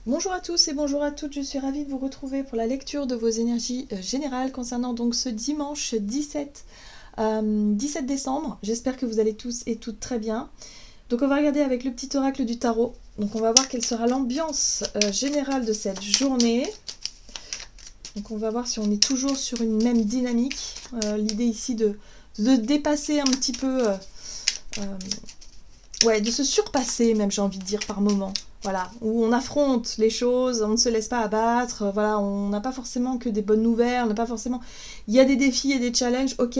Bonjour à tous et bonjour à toutes, je suis ravie de vous retrouver pour la lecture de vos énergies générales concernant donc ce dimanche 17 décembre. J'espère que vous allez tous et toutes très bien. Donc on va regarder avec le petit oracle du tarot. Donc on va voir quelle sera l'ambiance générale de cette journée. Donc on va voir si on est toujours sur une même dynamique. L'idée ici de dépasser un petit peu... de se surpasser même, j'ai envie de dire, par moment. Voilà, où on affronte les choses, on ne se laisse pas abattre, voilà, on n'a pas forcément que des bonnes nouvelles, on n'a pas forcément... Il y a des défis et des challenges, ok,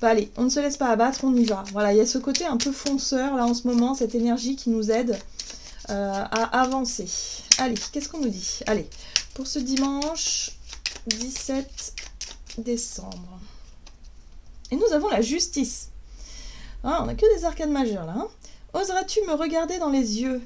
allez, on ne se laisse pas abattre, on y va. Voilà, il y a ce côté un peu fonceur, là, en ce moment, cette énergie qui nous aide à avancer. Allez, qu'est-ce qu'on nous dit? Allez, pour ce dimanche 17 décembre. Et nous avons la justice. Ah, on n'a que des arcades majeures, là. Oseras-tu me regarder dans les yeux?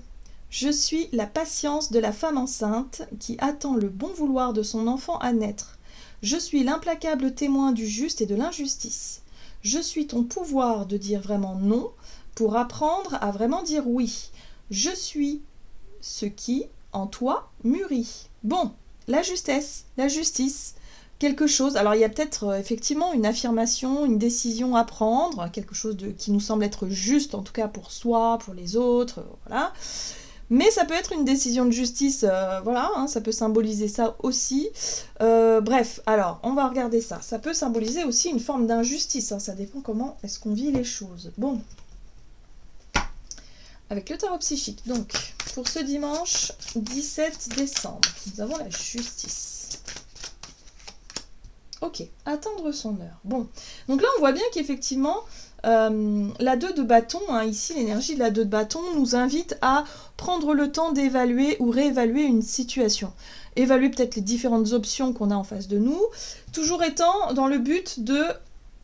Je suis la patience de la femme enceinte qui attend le bon vouloir de son enfant à naître. Je suis l'implacable témoin du juste et de l'injustice. Je suis ton pouvoir de dire vraiment non pour apprendre à vraiment dire oui. Je suis ce qui, en toi, mûrit. Bon, la justesse, la justice, quelque chose. Alors il y a peut-être effectivement une affirmation, une décision à prendre, quelque chose qui nous semble être juste, en tout cas pour soi, pour les autres, voilà. Mais ça peut être une décision de justice, voilà, hein, ça peut symboliser ça aussi. Bref, alors, on va regarder ça. Ça peut symboliser aussi une forme d'injustice, hein, ça dépend comment est-ce qu'on vit les choses. Bon, avec le tarot psychique, donc, pour ce dimanche 17 décembre, nous avons la justice. Ok, attendre son heure. Bon, donc là on voit bien qu'effectivement, la 2 de bâton, hein, ici l'énergie de la 2 de bâton nous invite à prendre le temps d'évaluer ou réévaluer une situation. Évaluer peut-être les différentes options qu'on a en face de nous, toujours étant dans le but de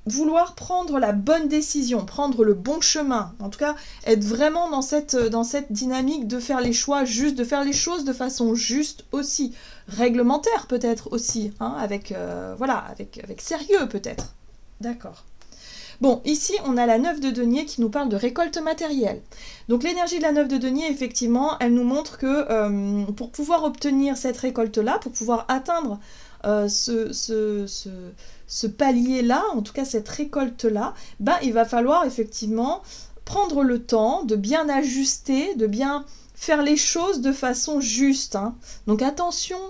vouloir prendre la bonne décision, prendre le bon chemin, en tout cas être vraiment dans cette dynamique de faire les choix justes, de faire les choses de façon juste aussi, réglementaire peut-être aussi, hein, avec sérieux peut-être. D'accord. Bon, ici, on a la 9 de denier qui nous parle de récolte matérielle. Donc l'énergie de la 9 de denier, effectivement, elle nous montre que pour pouvoir obtenir cette récolte-là, pour pouvoir atteindre ce palier-là, en tout cas cette récolte-là, il va falloir effectivement prendre le temps de bien ajuster, de bien faire les choses de façon juste, hein. Donc attention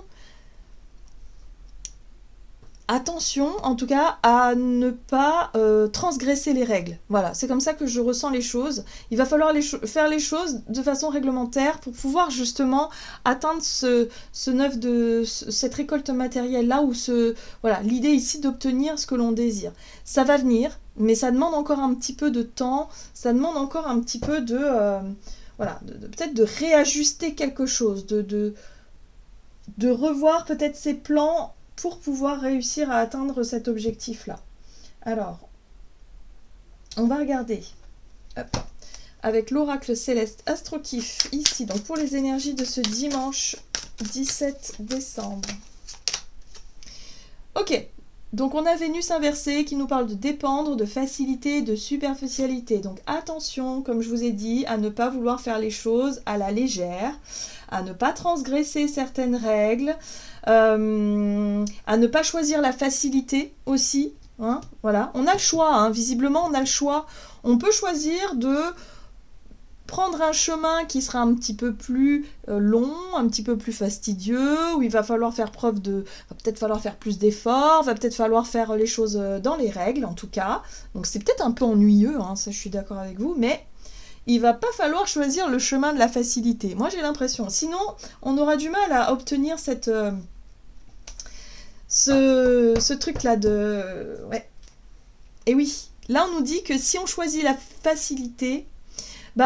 en tout cas à ne pas transgresser les règles. Voilà, c'est comme ça que je ressens les choses. Il va falloir faire les choses de façon réglementaire pour pouvoir justement atteindre cette récolte matérielle là, l'idée ici d'obtenir ce que l'on désire. Ça va venir, mais ça demande encore un petit peu de temps, ça demande encore un petit peu peut-être de réajuster quelque chose, de revoir peut-être ses plans pour pouvoir réussir à atteindre cet objectif-là. Alors, on va regarder avec l'oracle céleste Astrokif ici, donc pour les énergies de ce dimanche 17 décembre. Ok, donc on a Vénus inversée qui nous parle de dépendre, de facilité, de superficialité. Donc attention, comme je vous ai dit, à ne pas vouloir faire les choses à la légère, à ne pas transgresser certaines règles, à ne pas choisir la facilité aussi. Hein, voilà, on a le choix, hein, visiblement on a le choix. On peut choisir de prendre un chemin qui sera un petit peu plus long, un petit peu plus fastidieux, où il va falloir faire va peut-être falloir faire plus d'efforts, va peut-être falloir faire les choses dans les règles en tout cas. Donc c'est peut-être un peu ennuyeux, hein, ça je suis d'accord avec vous, mais il va pas falloir choisir le chemin de la facilité. Moi j'ai l'impression. Sinon, on aura du mal à obtenir ce truc-là de... Ouais. Et oui, là on nous dit que si on choisit la facilité,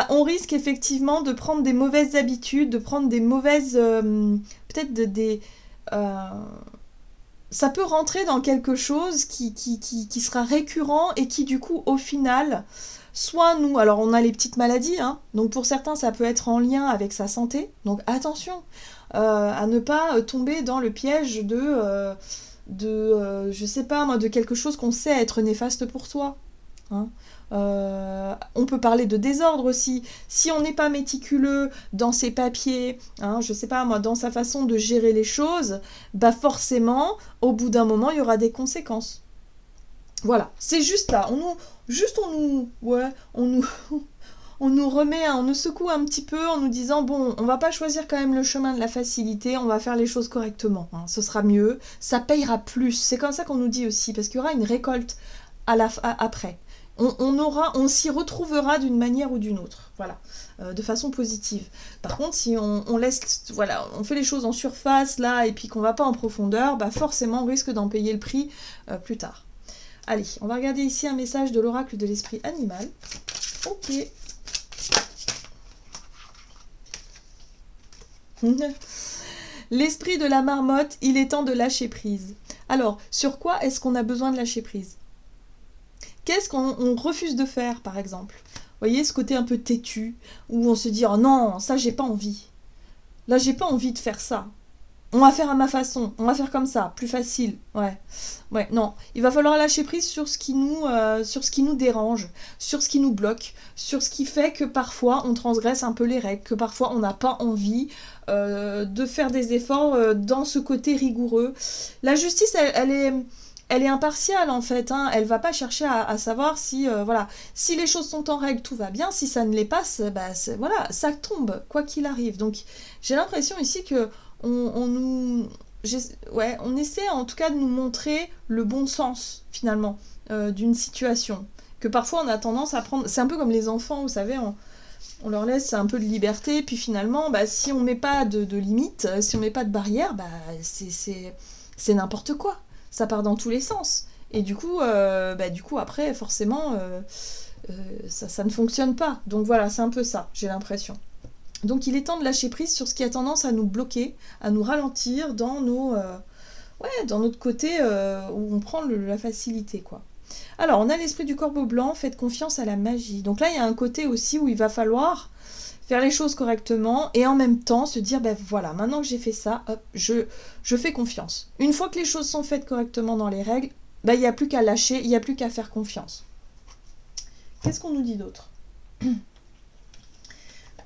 on risque effectivement de prendre des mauvaises habitudes, de prendre des mauvaises... peut-être ça peut rentrer dans quelque chose qui sera récurrent et qui du coup au final... Soit nous, alors on a les petites maladies, hein, donc pour certains ça peut être en lien avec sa santé, donc attention à ne pas tomber dans le piège je sais pas moi, de quelque chose qu'on sait être néfaste pour soi. Hein. On peut parler de désordre aussi. Si on n'est pas méticuleux dans ses papiers, hein, je sais pas moi, dans sa façon de gérer les choses, bah forcément, au bout d'un moment, il y aura des conséquences. Voilà, c'est juste là. On nous, on nous remet, on nous secoue un petit peu en nous disant bon, on va pas choisir quand même le chemin de la facilité, on va faire les choses correctement. Hein, ce sera mieux, ça payera plus. C'est comme ça qu'on nous dit aussi, parce qu'il y aura une récolte après. On s'y retrouvera d'une manière ou d'une autre, voilà, de façon positive. Par contre, si on laisse, voilà, on fait les choses en surface là et puis qu'on va pas en profondeur, bah forcément on risque d'en payer le prix plus tard. Allez, on va regarder ici un message de l'oracle de l'esprit animal. Ok. L'esprit de la marmotte, il est temps de lâcher prise. Alors, sur quoi est-ce qu'on a besoin de lâcher prise? Qu'est-ce qu'on refuse de faire, par exemple? Vous voyez, ce côté un peu têtu, où on se dit « Oh non, ça, j'ai pas envie. Là, j'ai pas envie de faire ça. On va faire à ma façon. On va faire comme ça, plus facile. » Ouais, non. Il va falloir lâcher prise sur ce qui nous dérange, sur ce qui nous bloque, sur ce qui fait que parfois, on transgresse un peu les règles, que parfois, on n'a pas envie de faire des efforts dans ce côté rigoureux. La justice, elle est impartiale en fait, hein. Elle va pas chercher à savoir si si les choses sont en règle, tout va bien. Si ça ne l'est pas, bah, voilà, ça tombe quoi qu'il arrive. Donc j'ai l'impression ici que on essaie en tout cas de nous montrer le bon sens finalement d'une situation. Que parfois on a tendance à prendre, c'est un peu comme les enfants, vous savez, on leur laisse un peu de liberté, puis finalement, bah, si on met pas de limites, si on met pas de barrières, bah, c'est n'importe quoi. Ça part dans tous les sens. Et du coup après, forcément, ça ne fonctionne pas. Donc voilà, c'est un peu ça, j'ai l'impression. Donc il est temps de lâcher prise sur ce qui a tendance à nous bloquer, à nous ralentir dans dans notre côté où on prend la facilité, quoi. Alors, on a l'esprit du corbeau blanc, faites confiance à la magie. Donc là, il y a un côté aussi où il va falloir faire les choses correctement et en même temps se dire, ben voilà, maintenant que j'ai fait ça, hop, je fais confiance. Une fois que les choses sont faites correctement dans les règles, ben, il n'y a plus qu'à lâcher, il n'y a plus qu'à faire confiance. Qu'est-ce qu'on nous dit d'autre?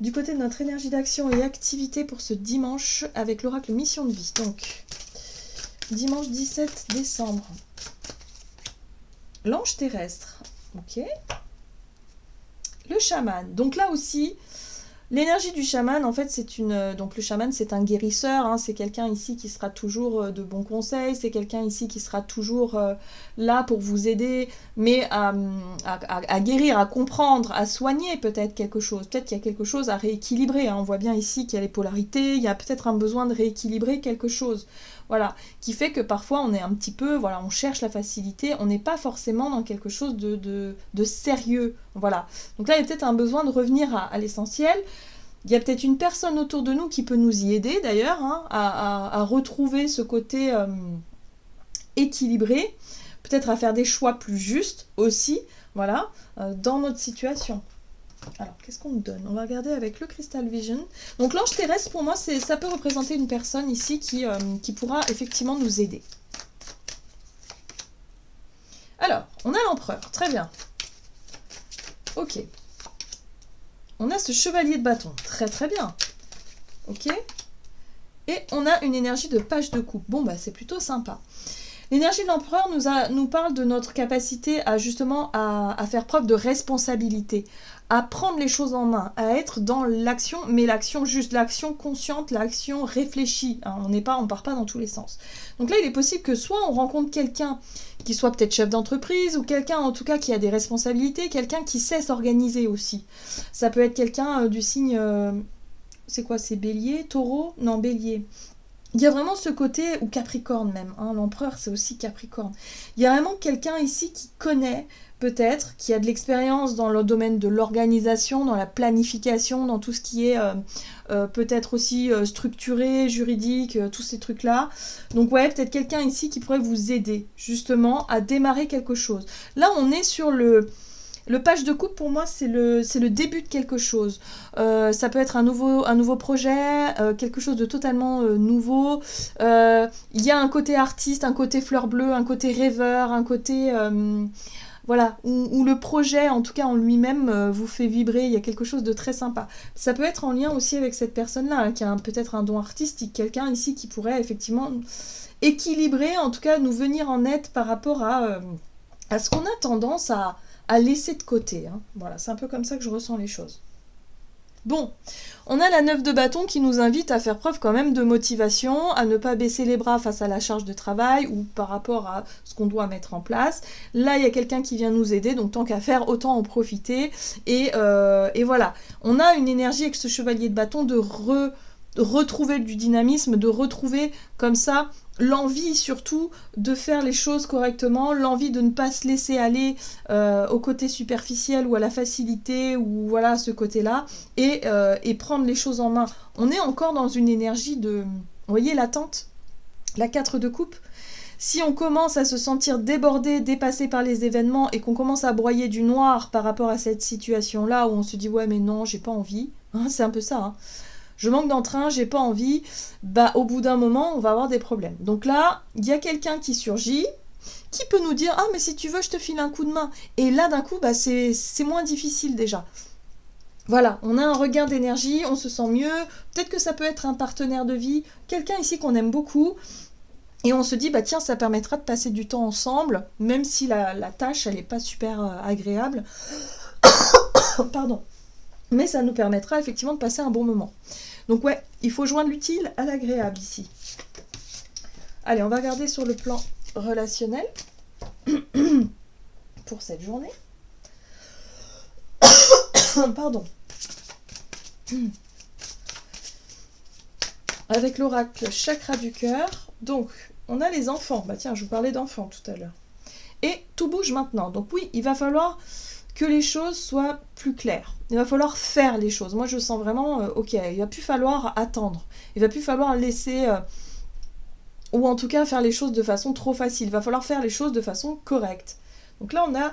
Du côté de notre énergie d'action et activité pour ce dimanche avec l'oracle mission de vie. Donc, dimanche 17 décembre. L'ange terrestre, ok. Le chaman, donc là aussi, l'énergie du chaman, en fait, donc le chaman, c'est un guérisseur, hein, c'est quelqu'un ici qui sera toujours de bons conseils, c'est quelqu'un ici qui sera toujours là pour vous aider, mais à guérir, à comprendre, à soigner peut-être quelque chose. Peut-être qu'il y a quelque chose à rééquilibrer, hein. On voit bien ici qu'il y a les polarités, il y a peut-être un besoin de rééquilibrer quelque chose. Voilà, qui fait que parfois on est un petit peu, voilà, on cherche la facilité, on n'est pas forcément dans quelque chose de sérieux, voilà. Donc là, il y a peut-être un besoin de revenir à l'essentiel. Il y a peut-être une personne autour de nous qui peut nous y aider d'ailleurs, hein, à retrouver ce côté équilibré, peut-être à faire des choix plus justes aussi, voilà, dans notre situation. Alors, qu'est-ce qu'on nous donne? On va regarder avec le Crystal Vision. Donc, l'ange terrestre, pour moi, ça peut représenter une personne ici qui pourra effectivement nous aider. Alors, on a l'empereur. Très bien. Ok. On a ce chevalier de bâton. Très, très bien. Ok. Et on a une énergie de page de coupe. Bon, bah, c'est plutôt sympa. L'énergie de l'empereur nous parle de notre capacité à justement à faire preuve de responsabilité, à prendre les choses en main, à être dans l'action, mais l'action juste, l'action consciente, l'action réfléchie. Hein, on part pas dans tous les sens. Donc là, il est possible que soit on rencontre quelqu'un qui soit peut-être chef d'entreprise, ou quelqu'un en tout cas qui a des responsabilités, quelqu'un qui sait s'organiser aussi. Ça peut être quelqu'un du signe... c'est quoi, c'est Bélier, Taureau? Non, Bélier. Il y a vraiment ce côté, ou Capricorne même, hein, l'empereur c'est aussi Capricorne. Il y a vraiment quelqu'un ici qui connaît peut-être, qui a de l'expérience dans le domaine de l'organisation, dans la planification, dans tout ce qui est peut-être aussi structuré, juridique, tous ces trucs-là. Donc ouais, peut-être quelqu'un ici qui pourrait vous aider justement à démarrer quelque chose. Là on est sur le page de coupe, pour moi, c'est le début de quelque chose. Ça peut être un nouveau projet, quelque chose de totalement nouveau. Il y a un côté artiste, un côté fleur bleue, un côté rêveur, un côté... voilà, où le projet, en tout cas en lui-même, vous fait vibrer, il y a quelque chose de très sympa. Ça peut être en lien aussi avec cette personne-là, hein, qui a peut-être un don artistique, quelqu'un ici qui pourrait effectivement équilibrer, en tout cas nous venir en aide par rapport à ce qu'on a tendance à laisser de côté. Hein. Voilà, c'est un peu comme ça que je ressens les choses. Bon, on a la 9 de bâton qui nous invite à faire preuve quand même de motivation, à ne pas baisser les bras face à la charge de travail ou par rapport à ce qu'on doit mettre en place. Là, il y a quelqu'un qui vient nous aider, donc tant qu'à faire, autant en profiter. Et voilà, on a une énergie avec ce chevalier de bâton de retrouver du dynamisme, de retrouver comme ça l'envie surtout de faire les choses correctement, l'envie de ne pas se laisser aller au côté superficiel ou à la facilité ou voilà ce côté-là et prendre les choses en main. On est encore dans une énergie de, vous voyez l'attente, la 4 de coupe. Si on commence à se sentir débordé, dépassé par les événements et qu'on commence à broyer du noir par rapport à cette situation-là où on se dit ouais mais non j'ai pas envie, hein, c'est un peu ça, hein. Je manque d'entrain, j'ai pas envie, bah au bout d'un moment, on va avoir des problèmes. Donc là, il y a quelqu'un qui surgit, qui peut nous dire « Ah, mais si tu veux, je te file un coup de main. » Et là, d'un coup, bah, c'est moins difficile déjà. Voilà, on a un regain d'énergie, on se sent mieux. Peut-être que ça peut être un partenaire de vie, quelqu'un ici qu'on aime beaucoup. Et on se dit, bah tiens, ça permettra de passer du temps ensemble, même si la tâche, elle n'est pas super agréable. Pardon. Mais ça nous permettra effectivement de passer un bon moment. Donc ouais, il faut joindre l'utile à l'agréable ici. Allez, on va regarder sur le plan relationnel pour cette journée. Pardon. Avec l'oracle chakra du cœur. Donc, on a les enfants. Bah tiens, je vous parlais d'enfants tout à l'heure. Et tout bouge maintenant. Donc oui, il va falloir que les choses soient plus claires. Il va falloir faire les choses. Moi, je sens vraiment, ok, il va plus falloir attendre. Il va plus falloir laisser, ou en tout cas faire les choses de façon trop facile. Il va falloir faire les choses de façon correcte. Donc là, on a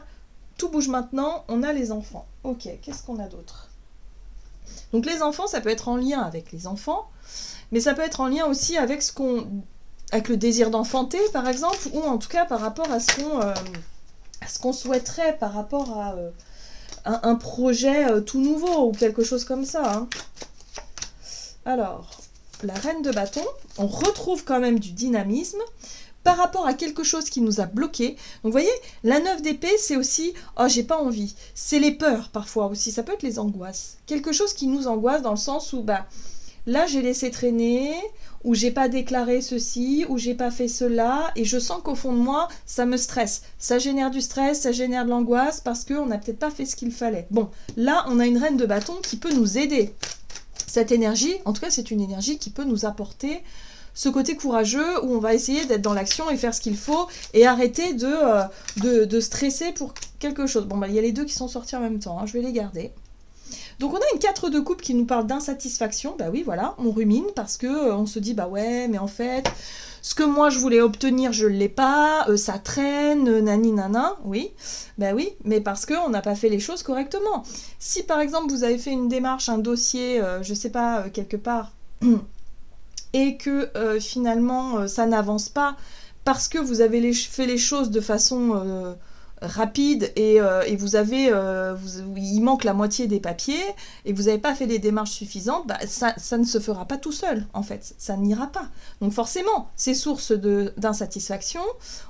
tout bouge maintenant, on a les enfants. Ok, qu'est-ce qu'on a d'autre? Donc les enfants, ça peut être en lien avec les enfants, mais ça peut être en lien aussi avec avec le désir d'enfanter, par exemple, ou en tout cas par rapport à ce qu'on souhaiterait par rapport à un projet tout nouveau ou quelque chose comme ça. Hein. Alors, la reine de bâton, on retrouve quand même du dynamisme par rapport à quelque chose qui nous a bloqué. Donc vous voyez, la 9 d'épée, c'est aussi « Oh, j'ai pas envie ». C'est les peurs parfois aussi, ça peut être les angoisses. Quelque chose qui nous angoisse dans le sens où bah, là j'ai laissé traîner, ou j'ai pas déclaré ceci, ou j'ai pas fait cela, et je sens qu'au fond de moi, ça me stresse. Ça génère du stress, ça génère de l'angoisse, parce qu'on n'a peut-être pas fait ce qu'il fallait. Bon, là, on a une reine de bâton qui peut nous aider. Cette énergie, en tout cas, c'est une énergie qui peut nous apporter ce côté courageux, où on va essayer d'être dans l'action et faire ce qu'il faut, et arrêter de stresser pour quelque chose. Bon, bah, il y a les deux qui sont sortis en même temps, hein, je vais les garder. Donc on a une 4 de coupe qui nous parle d'insatisfaction, bah oui voilà, on rumine parce que on se dit bah ouais mais en fait ce que moi je voulais obtenir je ne l'ai pas, ça traîne, nani nana, oui, bah oui, mais parce qu'on n'a pas fait les choses correctement. Si par exemple vous avez fait une démarche, un dossier, je sais pas, quelque part, et que finalement ça n'avance pas parce que vous avez fait les choses de façon rapide et vous avez il manque la moitié des papiers et vous n'avez pas fait les démarches suffisantes, bah, ça ne se fera pas tout seul en fait, ça n'ira pas. Donc forcément, c'est source d'insatisfaction,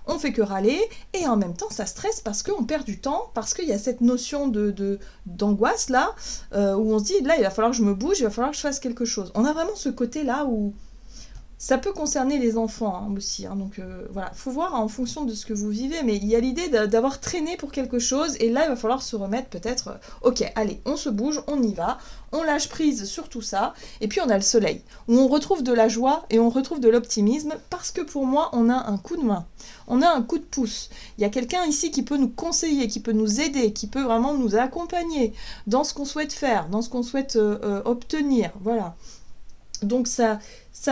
on fait que râler et en même temps ça stresse parce qu'on perd du temps, parce qu'il y a cette notion d'angoisse là, où on se dit là il va falloir que je me bouge, il va falloir que je fasse quelque chose. On a vraiment ce côté là où ça peut concerner les enfants hein, aussi, hein, donc voilà, faut voir en fonction de ce que vous vivez, mais il y a l'idée d'avoir traîné pour quelque chose, et là il va falloir se remettre peut-être, ok, allez, on se bouge, on y va, on lâche prise sur tout ça, et puis on a le soleil, où on retrouve de la joie et on retrouve de l'optimisme, parce que pour moi on a un coup de main, on a un coup de pouce, il y a quelqu'un ici qui peut nous conseiller, qui peut nous aider, qui peut vraiment nous accompagner dans ce qu'on souhaite faire, dans ce qu'on souhaite obtenir, voilà. Donc ça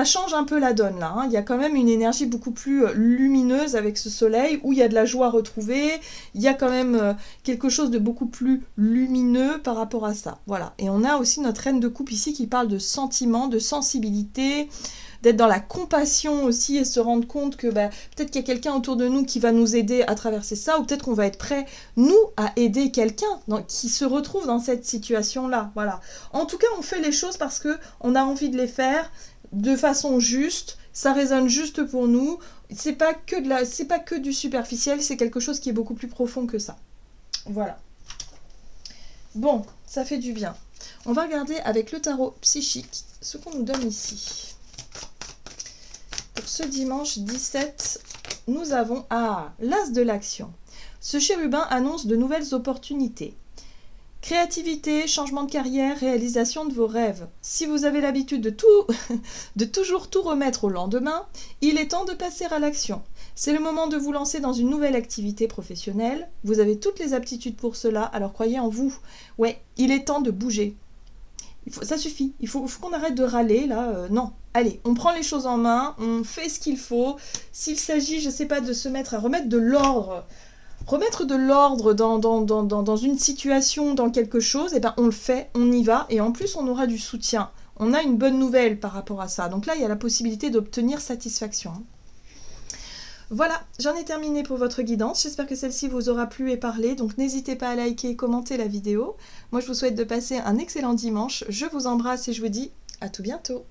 change un peu la donne là, hein. Il y a quand même une énergie beaucoup plus lumineuse avec ce soleil, où il y a de la joie retrouvée, il y a quand même quelque chose de beaucoup plus lumineux par rapport à ça. Voilà. Et on a aussi notre reine de coupe ici qui parle de sentiments, de sensibilité, d'être dans la compassion aussi et se rendre compte que peut-être qu'il y a quelqu'un autour de nous qui va nous aider à traverser ça, ou peut-être qu'on va être prêt, nous, à aider quelqu'un qui se retrouve dans cette situation-là. Voilà. En tout cas, on fait les choses parce qu'on a envie de les faire de façon juste, ça résonne juste pour nous. C'est pas que du superficiel, c'est quelque chose qui est beaucoup plus profond que ça. Voilà. Bon, ça fait du bien. On va regarder avec le tarot psychique ce qu'on nous donne ici. Pour ce dimanche 17, nous avons l'As de l'action. Ce chérubin annonce de nouvelles opportunités. Créativité, changement de carrière, réalisation de vos rêves. Si vous avez l'habitude de toujours tout remettre au lendemain, il est temps de passer à l'action. C'est le moment de vous lancer dans une nouvelle activité professionnelle. Vous avez toutes les aptitudes pour cela, alors croyez en vous. Ouais, il est temps de bouger. Ça suffit, il faut qu'on arrête de râler, là. Non, allez, on prend les choses en main, on fait ce qu'il faut. S'il s'agit, je sais pas, de se mettre à remettre de l'ordre dans une situation, dans quelque chose, et on le fait, on y va, et en plus on aura du soutien. On a une bonne nouvelle par rapport à ça. Donc là, il y a la possibilité d'obtenir satisfaction. Voilà, j'en ai terminé pour votre guidance. J'espère que celle-ci vous aura plu et parlé. Donc n'hésitez pas à liker et commenter la vidéo. Moi, je vous souhaite de passer un excellent dimanche. Je vous embrasse et je vous dis à tout bientôt.